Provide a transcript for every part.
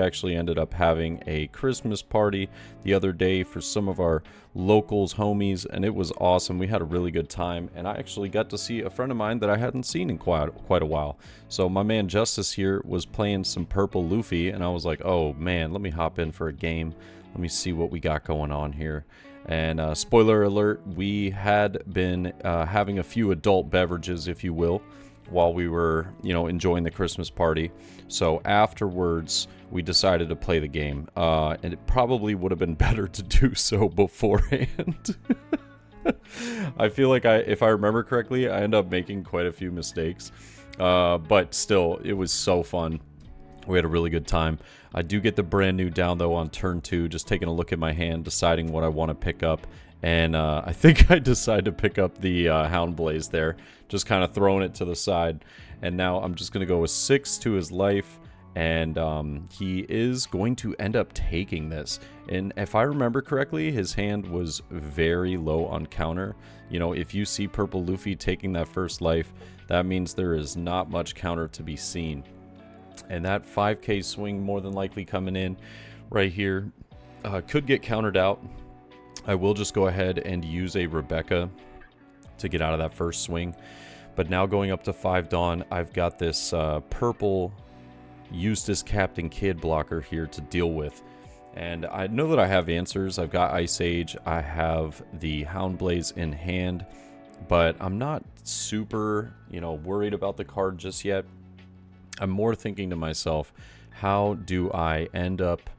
Actually ended up having a Christmas party the other day for some of our locals homies, and it was awesome. We had a really good time, and I actually got to see a friend of mine that I hadn't seen in quite a while. So my man Justice here was playing some PLuffy, and I was like, oh man, let me hop in for a game. Let me see what we got going on here. And spoiler alert, we had been having a few adult beverages, if you will, while we were, enjoying the Christmas party. So afterwards, we decided to play the game. And it probably would have been better to do so beforehand. I feel like if I remember correctly, I end up making quite a few mistakes. But still, it was so fun. We had a really good time. I do get the brand new down though on turn 2, just taking a look at my hand, deciding what I want to pick up. And I think I decided to pick up the Hound Blaze there, just kind of throwing it to the side. And now I'm just going to go with 6 to his life, and he is going to end up taking this. And if I remember correctly, his hand was very low on counter. If you see PLuffy taking that first life, that means there is not much counter to be seen. And that 5k swing more than likely coming in right here could get countered out. I will just go ahead and use a Rebecca to get out of that first swing. But now going up to 5 Dawn, I've got this purple Eustace Captain Kidd blocker here to deal with. And I know that I have answers. I've got Ice Age. I have the Hound Blaze in hand. But I'm not super, worried about the card just yet. I'm more thinking to myself, how do I end up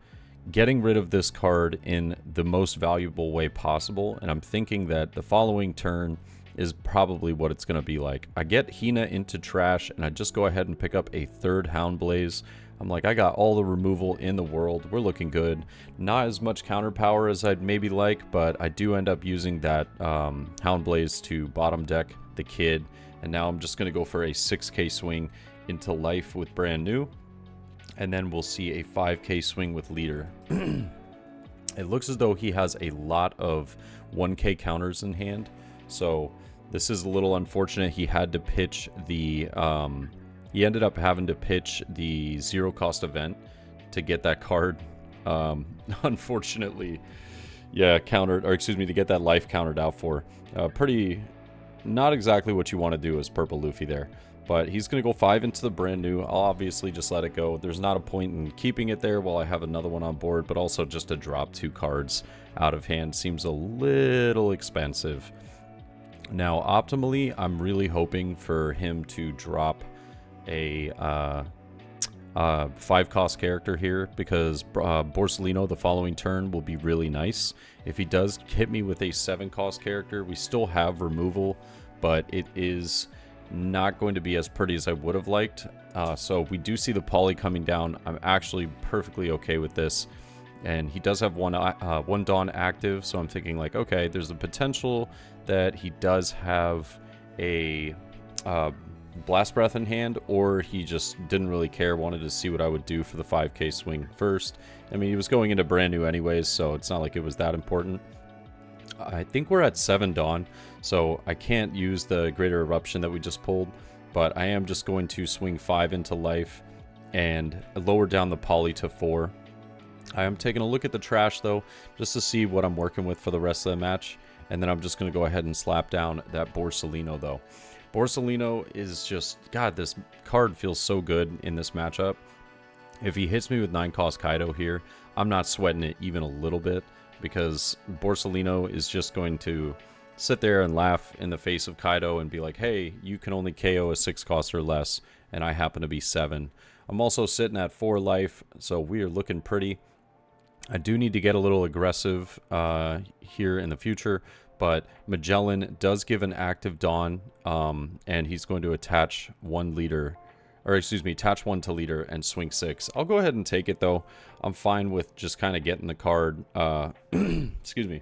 getting rid of this card in the most valuable way possible? And I'm thinking that the following turn is probably what it's going to be like. I get Hina into trash, and I just go ahead and pick up a 3rd Hound Blaze. I'm like, I got all the removal in the world. We're looking good. Not as much counter power as I'd maybe like, but I do end up using that Hound Blaze to bottom deck the Kid. And now I'm just going to go for a 6k swing into life with brand new. And then we'll see a 5k swing with leader. It looks as though he has a lot of 1k counters in hand. So this is a little unfortunate. He had to pitch the... he ended up having to pitch the 0 cost event to get that card. Unfortunately, yeah, countered, or excuse me, to get that life countered out for. Pretty... not exactly what you want to do as PLuffy there. But he's going to go 5 into the brand new. I'll obviously just let it go. There's not a point in keeping it there while I have another one on board, but also just to drop 2 cards out of hand seems a little expensive. Now, optimally, I'm really hoping for him to drop a 5-cost character here, because Borsalino the following turn will be really nice. If he does hit me with a 7-cost character, we still have removal, but it is not going to be as pretty as I would have liked. So we do see the poly coming down. I'm actually perfectly okay with this. And he does have one Dawn active, so I'm thinking like, okay, there's a potential that he does have a Blast Breath in hand, or he just didn't really care, wanted to see what I would do for the 5k swing first. I mean, he was going into brand new anyways, so it's not like it was that important. I think we're at 7 Dawn, so I can't use the Greater Eruption that we just pulled, but I am just going to swing 5 into life and lower down the poly to 4. I am taking a look at the trash though, just to see what I'm working with for the rest of the match, and then I'm just going to go ahead and slap down that Borsalino though. Borsalino is just, God, this card feels so good in this matchup. If he hits me with 9-cost Kaido here, I'm not sweating it even a little bit, because Borsalino is just going to sit there and laugh in the face of Kaido and be like, hey, you can only KO a 6-cost or less, and I happen to be 7. I'm also sitting at 4 life, so we are looking pretty. I do need to get a little aggressive here in the future, but Magellan does give an active Dawn, and he's going to attach 1 leader, or excuse me, attach 1 to leader and swing 6. I'll go ahead and take it though. I'm fine with just kind of getting the card, excuse me,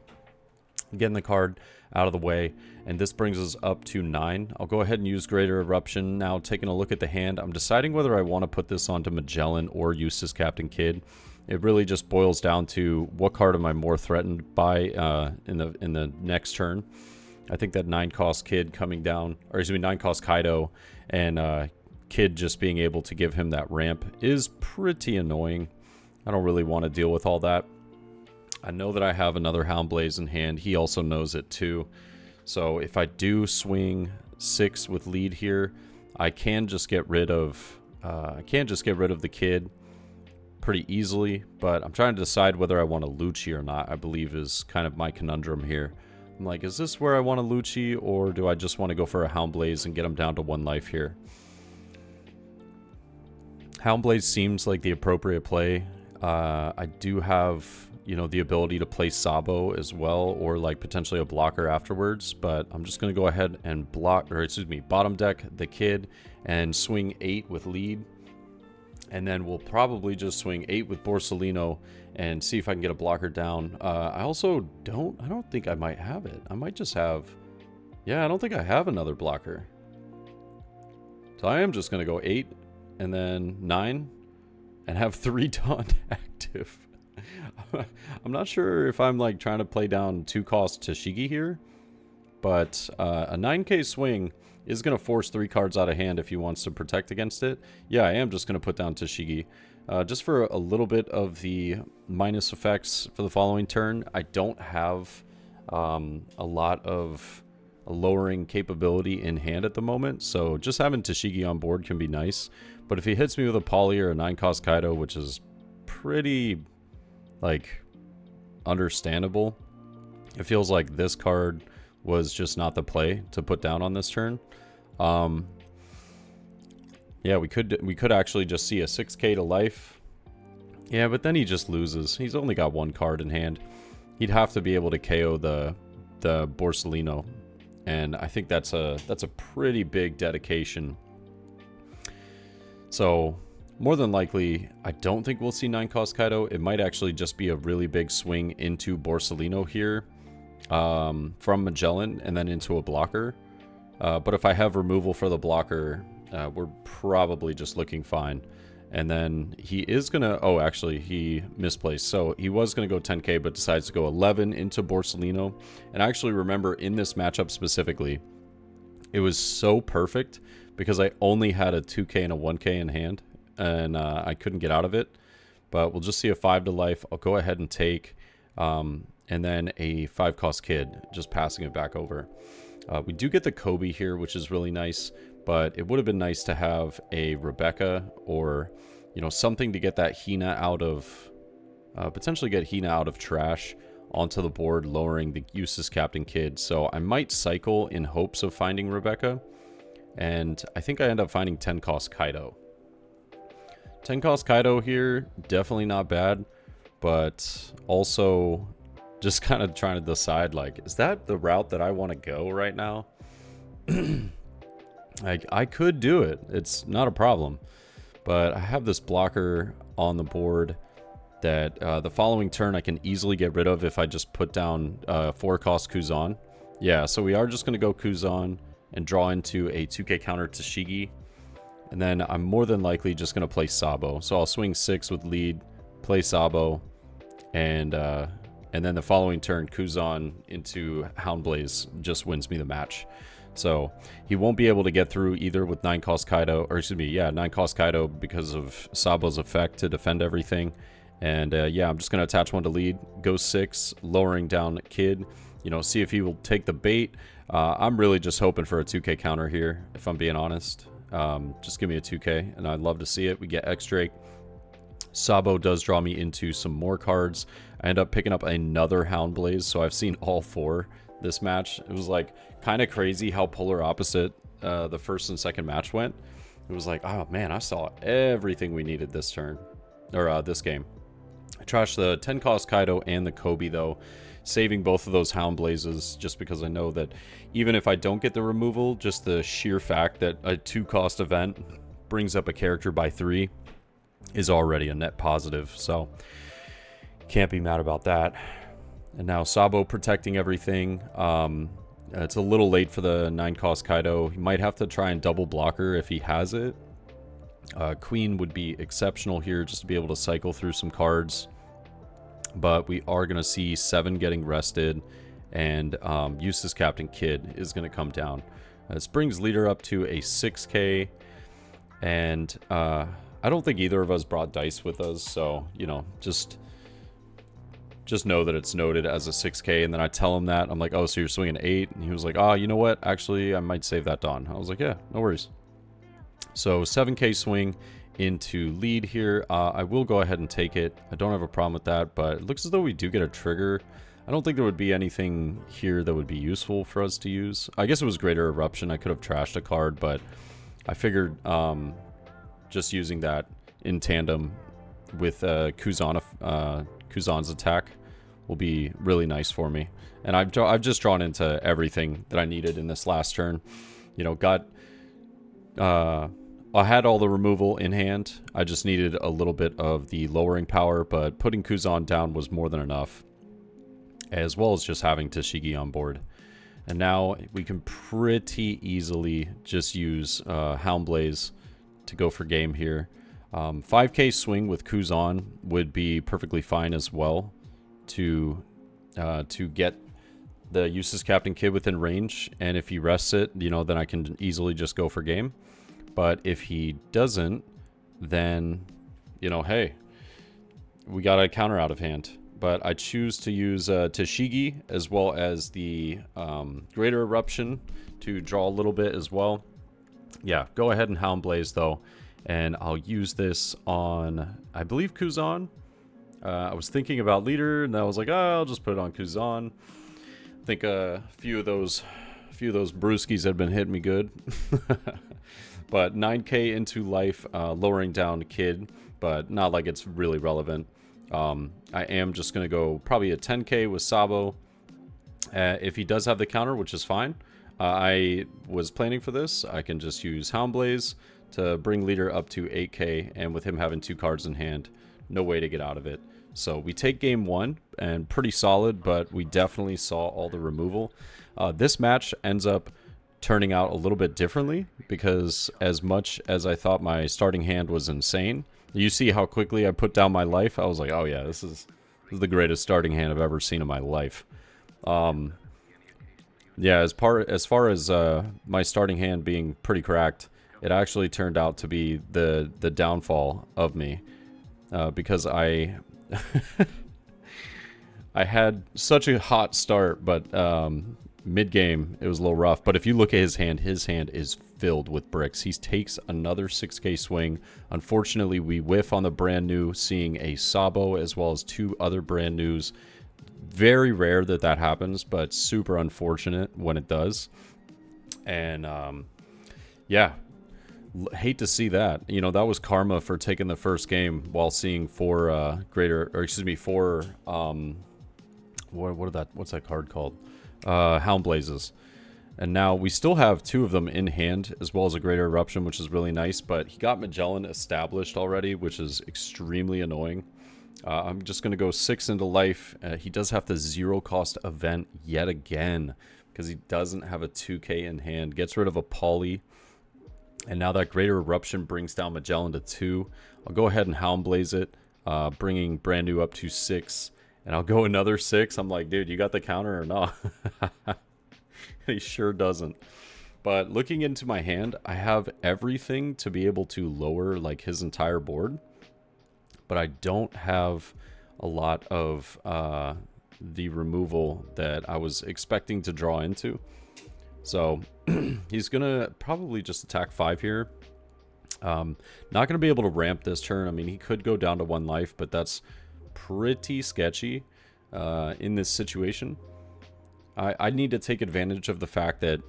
getting the card out of the way, and this brings us up to 9. I'll go ahead and use Greater Eruption now. Taking a look at the hand, I'm deciding whether I want to put this onto Magellan or Eustace Captain Kidd. It really just boils down to what card am I more threatened by in the next turn. I think that 9-cost Kid coming down, or excuse me, 9-cost Kaido, and Kid just being able to give him that ramp is pretty annoying. I don't really want to deal with all that. I know that I have another Houndblaze in hand. He also knows it too. So if I do swing 6 with lead here, I can just get rid of the Kid pretty easily, but I'm trying to decide whether I want a Lucci or not, I believe is kind of my conundrum here. I'm like, is this where I want a Lucci, or do I just want to go for a Houndblaze and get him down to 1 life here? Houndblaze seems like the appropriate play. I do have, you know, the ability to play Sabo as well, or like potentially a blocker afterwards, but I'm just going to go ahead and block, or excuse me, bottom deck the Kid and swing 8 with lead. And then we'll probably just swing 8 with Borsalino and see if I can get a blocker down. I also I don't think I might have it. I might just have, yeah, I don't think I have another blocker. So I am just going to go 8 and then 9 and have 3 Taunt active. I'm not sure if I'm like trying to play down 2-cost Tashigi here, but a 9k swing is going to force 3 cards out of hand if he wants to protect against it. Yeah, I am just going to put down Tashigi. Just for a little bit of the minus effects for the following turn, I don't have a lot of lowering capability in hand at the moment, so just having Tashigi on board can be nice. But if he hits me with a Poly or a 9-cost Kaido, which is pretty, like, understandable, it feels like this card was just not the play to put down on this turn. Yeah, we could actually just see a 6k to life. Yeah, but then he just loses. He's only got 1 card in hand. He'd have to be able to KO the Borsalino, and I think that's a pretty big dedication. So more than likely, I don't think we'll see 9-cost Kaido. It might actually just be a really big swing into Borsalino here. From Magellan and then into a blocker. But if I have removal for the blocker, we're probably just looking fine. And then he is going to... Oh, actually, he misplaced. So he was going to go 10k, but decides to go 11 into Borsalino. And I actually remember in this matchup specifically, it was so perfect because I only had a 2k and a 1k in hand. And I couldn't get out of it. But we'll just see a 5 to life. I'll go ahead and take... and then a 5-cost Kid, just passing it back over. We do get the Kobe here, which is really nice, but it would have been nice to have a Rebecca or, you know, something to get that Hina out of, potentially get Hina out of trash onto the board, lowering the useless Captain Kid. So I might cycle in hopes of finding Rebecca, and I think I end up finding 10-cost Kaido. 10-cost Kaido here, definitely not bad, but also... just kind of trying to decide, like, is that the route that I want to go right now? Like, I could do it. It's not a problem. But I have this blocker on the board that the following turn I can easily get rid of if I just put down 4-cost Kuzan. Yeah, so we are just going to go Kuzan and draw into a 2k counter Tashigi. And then I'm more than likely just going to play Sabo. So I'll swing 6 with lead, play Sabo, and then the following turn, Kuzan into Houndblaze just wins me the match. So he won't be able to get through either with 9-cost Kaido, or excuse me, yeah, 9-cost Kaido because of Sabo's effect to defend everything. And yeah, I'm just going to attach 1 to lead, go 6, lowering down Kid, you know, see if he will take the bait. I'm really just hoping for a 2k counter here, if I'm being honest. Just give me a 2k, and I'd love to see it. We get X-Drake. Sabo does draw me into some more cards. I end up picking up another Houndblaze, so I've seen all 4 this match. It was like kind of crazy how polar opposite the first and second match went. It was like, oh man, I saw everything we needed this turn, or this game. I trashed the 10-cost Kaido and the Kobe though, saving both of those Houndblazes just because I know that even if I don't get the removal, just the sheer fact that a 2-cost event brings up a character by 3 is already a net positive, so can't be mad about that. And now Sabo protecting everything. It's a little late for the 9-cost Kaido. He might have to try and double blocker if he has it. Queen would be exceptional here just to be able to cycle through some cards. But we are going to see 7 getting rested, and Useless Captain Kidd is going to come down. This brings leader up to a 6k, and I don't think either of us brought dice with us, so, you know, just know that it's noted as a 6k. And then I tell him that. I'm like, oh, so you're swinging 8? And he was like, oh, you know what? Actually, I might save that Dawn. I was like, yeah, no worries. So 7k swing into lead here. I will go ahead and take it. I don't have a problem with that, but it looks as though we do get a trigger. I don't think there would be anything here that would be useful for us to use. I guess it was Greater Eruption. I could have trashed a card, but I figured just using that in tandem with Kuzan's attack will be really nice for me. And I've just drawn into everything that I needed in this last turn. You know, I had all the removal in hand. I just needed a little bit of the lowering power, but putting Kuzan down was more than enough, as well as just having Tashigi on board. And now we can pretty easily just use Houndblaze to go for game here. 5k swing with Kuzan would be perfectly fine as well to get the Useless Captain Kidd within range. And if he rests it, you know, then I can easily just go for game. But if he doesn't, then, you know, hey, we got a counter out of hand. But I choose to use Tashigi as well as the Greater Eruption to draw a little bit as well. Yeah, go ahead and Houndblaze though. And I'll use this on, I believe, Kuzan. I was thinking about leader, and I was like, oh, I'll just put it on Kuzan. I think a few of those brewskis had been hitting me good. But 9k into life, lowering down Kidd, but not like it's really relevant. I am just going to go probably a 10k with Sabo. If he does have the counter, which is fine. I was planning for this. I can just use Houndblaze to bring leader up to 8k, and with him having 2 cards in hand, no way to get out of it. So we take game 1, and pretty solid, but we definitely saw all the removal. This match ends up turning out a little bit differently, because as much as I thought my starting hand was insane, you see how quickly I put down my life. I was like, oh yeah, this is the greatest starting hand I've ever seen in my life. Yeah, as far as my starting hand being pretty cracked, it actually turned out to be the downfall of me, because I I had such a hot start, but mid-game it was a little rough. But if you look at his hand is filled with bricks. He takes another 6k swing. Unfortunately, we whiff on the brand new, seeing a Sabo as well as 2 other brand news. Very rare that happens, but super unfortunate when it does. And yeah, hate to see that. You know, that was karma for taking the first game while seeing 4 what's that card called? Houndblazes. And now we still have 2 of them in hand, as well as a Greater Eruption, which is really nice. But he got Magellan established already, which is extremely annoying. I'm just going to go 6 into life. He does have the 0 cost event yet again, because he doesn't have a 2k in hand. Gets rid of a Poly. And now that Greater Eruption brings down Magellan to 2. I'll go ahead and Houndblaze it, bringing brand new up to 6. And I'll go another 6. I'm like, dude, you got the counter or not? He sure doesn't. But looking into my hand, I have everything to be able to lower like his entire board. But I don't have a lot of the removal that I was expecting to draw into. So he's going to probably just attack 5 here. Not going to be able to ramp this turn. I mean, he could go down to 1 life, but that's pretty sketchy in this situation. I need to take advantage of the fact that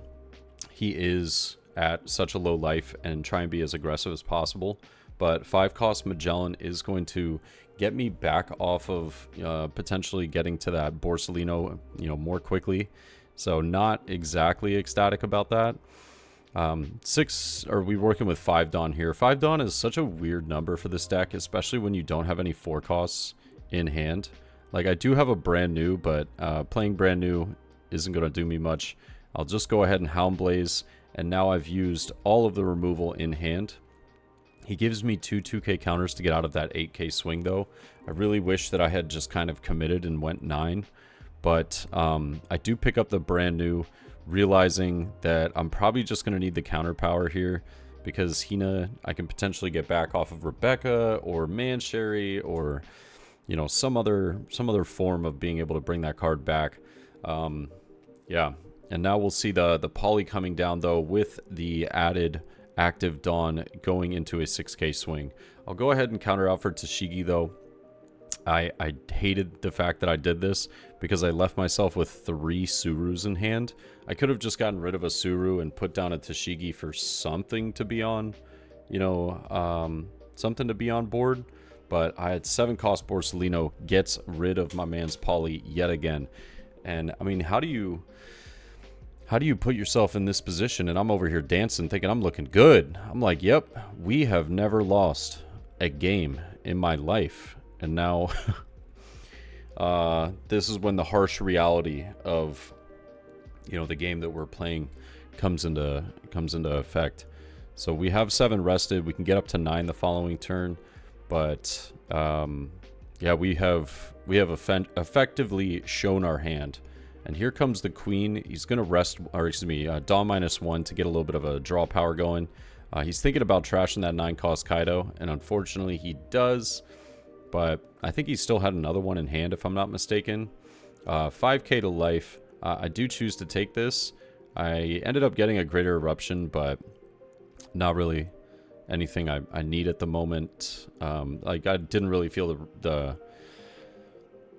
he is at such a low life and try and be as aggressive as possible. But 5 cost Magellan is going to get me back off of potentially getting to that Borsellino, more quickly. So not exactly ecstatic about that. 6, are we working with 5 Dawn here? 5 Dawn is such a weird number for this deck, especially when you don't have any 4 costs in hand. Like, I do have a brand new, but playing brand new isn't going to do me much. I'll just go ahead and Houndblaze, and now I've used all of the removal in hand. He gives me 2K counters to get out of that 8K swing, though. I really wish that I had just kind of committed and went 9. But I do pick up the brand new, realizing that I'm probably just going to need the counter power here. Because Hina, I can potentially get back off of Rebecca or Mansherry or, you know, some other form of being able to bring that card back. Yeah, and now we'll see the poly coming down, though, with the added active Dawn going into a 6K swing. I'll go ahead and counter out for Tashigi, though. I hated the fact that I did this because I left myself with 3 Surus in hand. I could have just gotten rid of a Suru and put down a Tashigi for something to be on, you know, something to be on board. But I had 7 cost Borsellino, gets rid of my man's poly yet again. And I mean, how do you put yourself in this position? And I'm over here dancing, thinking I'm looking good. I'm like, yep, we have never lost a game in my life. And now, this is when the harsh reality of, you know, the game that we're playing comes into effect. So we have 7 rested. We can get up to 9 the following turn, but yeah, we have effectively shown our hand. And here comes the queen. He's gonna rest, or excuse me, Dawn -1 to get a little bit of a draw power going. He's thinking about trashing that 9 cost Kaido, and unfortunately he does. But I think he still had another one in hand, if I'm not mistaken. 5K to life. I do choose to take this. I ended up getting a greater eruption, but not really anything I need at the moment. Like, I didn't really feel the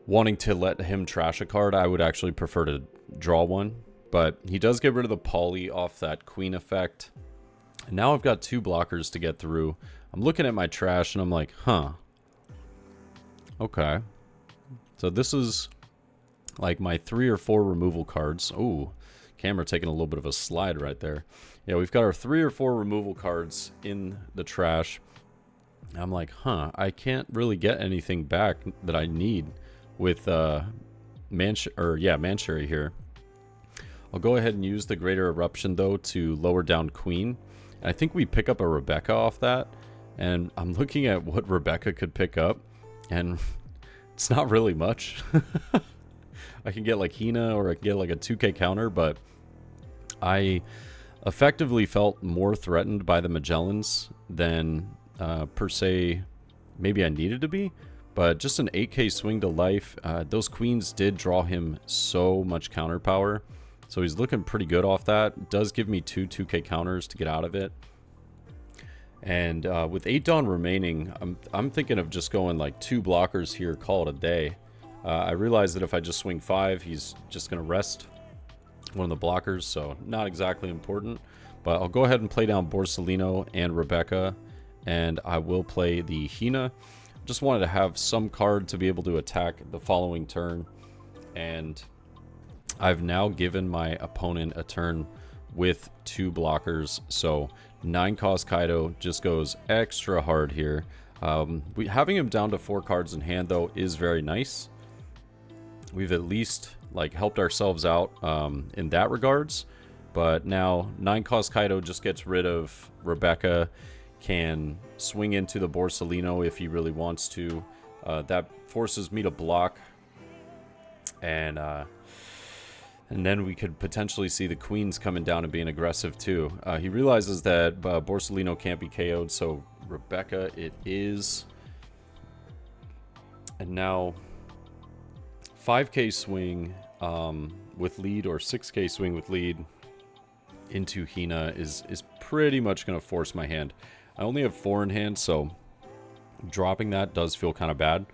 wanting to let him trash a card. I would actually prefer to draw one. But he does get rid of the poly off that queen effect. And now I've got 2 blockers to get through. I'm looking at my trash and I'm like, huh. Okay. So this is like my 3 or 4 removal cards. Ooh, camera taking a little bit of a slide right there. Yeah, we've got our 3 or 4 removal cards in the trash. I'm like, huh, I can't really get anything back that I need with Mansherry here. I'll go ahead and use the Greater Eruption, though, to lower down Queen. And I think we pick up a Rebecca off that. And I'm looking at what Rebecca could pick up, and it's not really much. I can get like Hina, or I can get like a 2K counter, but I effectively felt more threatened by the Magellans than per se maybe I needed to be. But just an 8K swing to life. Those queens did draw him so much counter power. So he's looking pretty good off that. Does give me 2 2K counters to get out of it. And with 8 Dawn remaining, I'm thinking of just going like 2 blockers here, call it a day. I realize that if I just swing 5, he's just going to rest one of the blockers, so not exactly important. But I'll go ahead and play down Borsellino and Rebecca, and I will play the Hina. Just wanted to have some card to be able to attack the following turn, and I've now given my opponent a turn with 2 blockers, so 9 cost Kaido just goes extra hard here. Having him down to 4 cards in hand, though, is very nice. We've at least like helped ourselves out in that regards. But now 9 cost Kaido just gets rid of Rebecca, can swing into the Borsellino if he really wants to. That forces me to block, and then we could potentially see the queens coming down and being aggressive too. He realizes that Borsellino can't be KO'd, so Rebecca it is. And now 5K swing with lead, or 6K swing with lead into Hina is pretty much going to force my hand. I only have 4 in hand, so dropping that does feel kind of bad.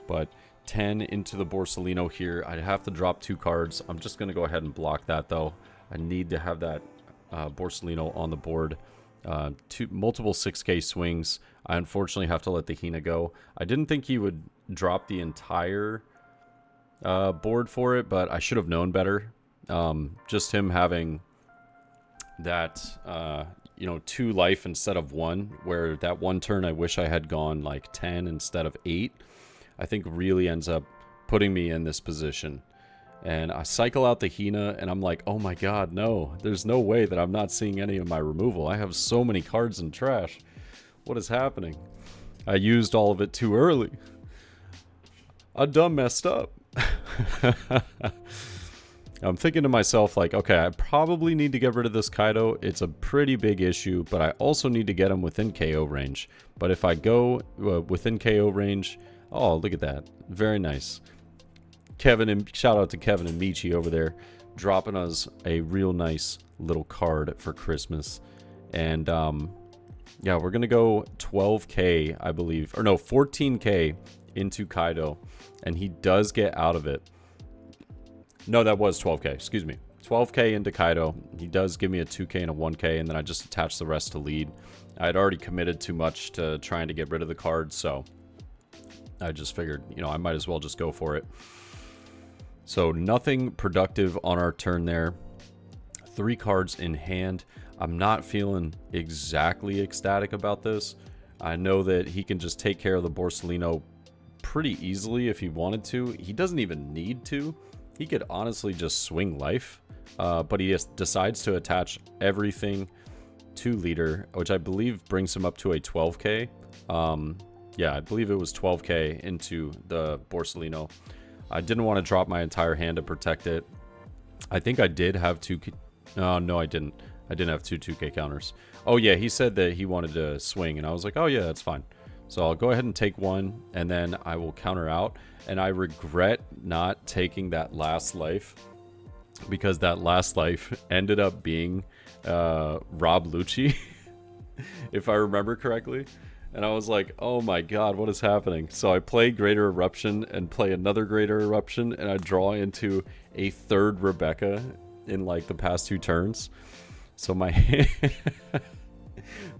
But 10 into the Borsellino here. I'd have to drop 2 cards. I'm just going to go ahead and block that, though. I need to have that Borsellino on the board. Multiple 6K swings. I unfortunately have to let the Hina go. I didn't think he would drop the entire board for it, but I should have known better. Just him having that, 2 life instead of 1, where that one turn I wish I had gone like 10 instead of 8. I think really ends up putting me in this position. And I cycle out the Hina, and I'm like, oh my god, no. There's no way that I'm not seeing any of my removal. I have so many cards in trash. What is happening? I used all of it too early. I done messed up. I'm thinking to myself, like, okay, I probably need to get rid of this Kaido. It's a pretty big issue, but I also need to get him within KO range. But if I go within KO range... Oh, look at that. Very nice. Kevin, and shout out to Kevin and Michi over there, dropping us a real nice little card for Christmas. And, yeah, we're going to go 12k, I believe. Or no, 14k into Kaido. And he does get out of it. No, that was 12k. Excuse me. 12k into Kaido. He does give me a 2k and a 1k, and then I just attach the rest to lead. I had already committed too much to trying to get rid of the card, so I just figured, you know, I might as well just go for it. So nothing productive on our turn there. 3 cards in hand. I'm not feeling exactly ecstatic about this. I know that he can just take care of the Borsalino pretty easily if he wanted to. He doesn't even need to. He could honestly just swing life, but he just decides to attach everything to leader, which I believe brings him up to a 12k. Yeah, I believe it was 12k into the Borsalino. I didn't want to drop my entire hand to protect it. I think I did have 2... no, I didn't. I didn't have 2 2k counters. Oh, yeah, he said that he wanted to swing, and I was like, oh, yeah, that's fine. So I'll go ahead and take 1, and then I will counter out. And I regret not taking that last life, because that last life ended up being Rob Lucci, if I remember correctly. And I was like, oh my god, what is happening? So I play Greater Eruption and play another Greater Eruption, and I draw into a 3rd Rebecca in like the past 2 turns. So my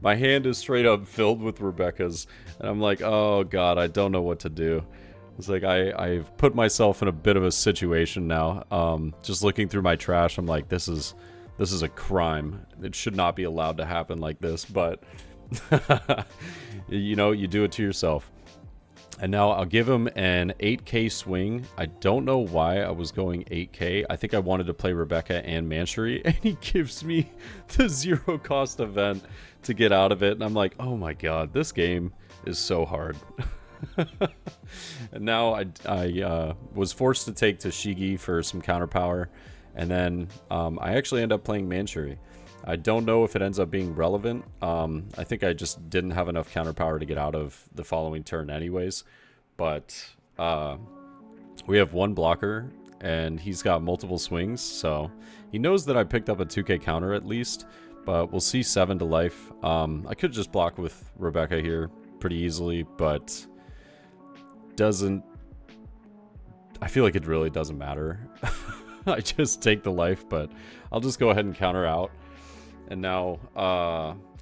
my hand is straight up filled with Rebeccas, and I'm like, oh god, I don't know what to do. It's like I've put myself in a bit of a situation now. Just looking through my trash, I'm like, this is a crime. It should not be allowed to happen like this, but you know, you do it to yourself. And now I'll give him an 8k swing. I don't know why I was going 8k. I think I wanted to play Rebecca and Manchery, and he gives me the 0 cost event to get out of it. And I'm like, oh my god, this game is so hard. And now I was forced to take Tashigi for some counter power, and then I actually end up playing Manchery. I don't know if it ends up being relevant. I think I just didn't have enough counter power to get out of the following turn anyways. But we have 1 blocker, and he's got multiple swings, so he knows that I picked up a 2k counter at least. But we'll see 7 to life. I could just block with Rebecca here pretty easily, but doesn't... I feel like it really doesn't matter. I just take the life, but I'll just go ahead and counter out. And now,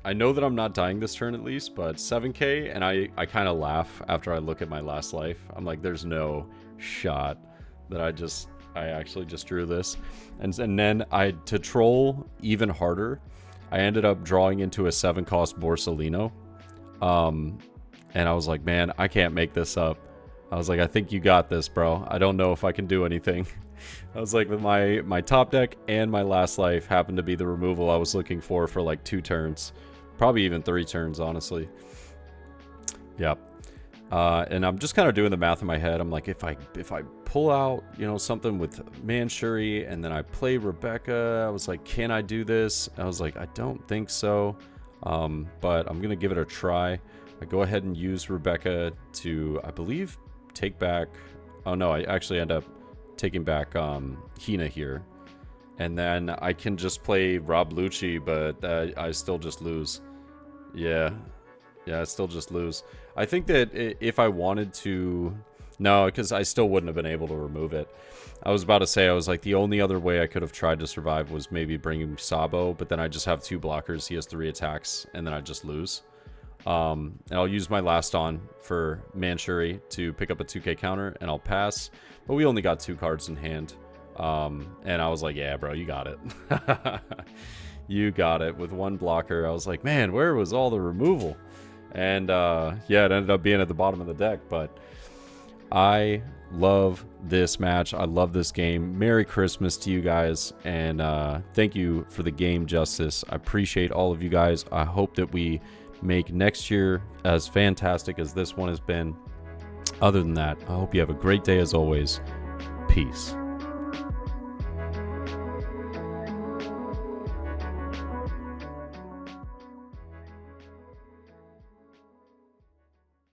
I know that I'm not dying this turn at least, but 7k, and I kind of laugh after I look at my last life. I'm like, there's no shot that I actually just drew this. And then to troll even harder, I ended up drawing into a 7 cost Borsalino. And I was like, man, I can't make this up. I was like, I think you got this, bro. I don't know if I can do anything. I was like, with my top deck and my last life happened to be the removal I was looking for like 2 turns. Probably even 3 turns, honestly. Yep. And I'm just kind of doing the math in my head. I'm like, if I pull out, you know, something with Manchery and then I play Rebecca, I was like, can I do this? I was like, I don't think so. But I'm going to give it a try. I go ahead and use Rebecca to, I believe, take back... Oh, no, I actually end up taking back Hina here. And then I can just play Rob Lucci, but I still just lose. Yeah, I still just lose. I think that if I wanted to... No, because I still wouldn't have been able to remove it. I was about to say, I was like, the only other way I could have tried to survive was maybe bringing Sabo, but then I just have 2 blockers, he has 3 attacks, and then I just lose. And I'll use my last on for Manchery to pick up a 2k counter, and I'll pass. But we only got 2 cards in hand. And I was like, yeah, bro, you got it. You got it. With 1 blocker, I was like, man, where was all the removal? And yeah, it ended up being at the bottom of the deck, but I love this match. I love this game. Merry Christmas to you guys, and thank you for the game, Justice. I appreciate all of you guys. I hope that we make next year as fantastic as this one has been. Other than that, I hope you have a great day as always. Peace.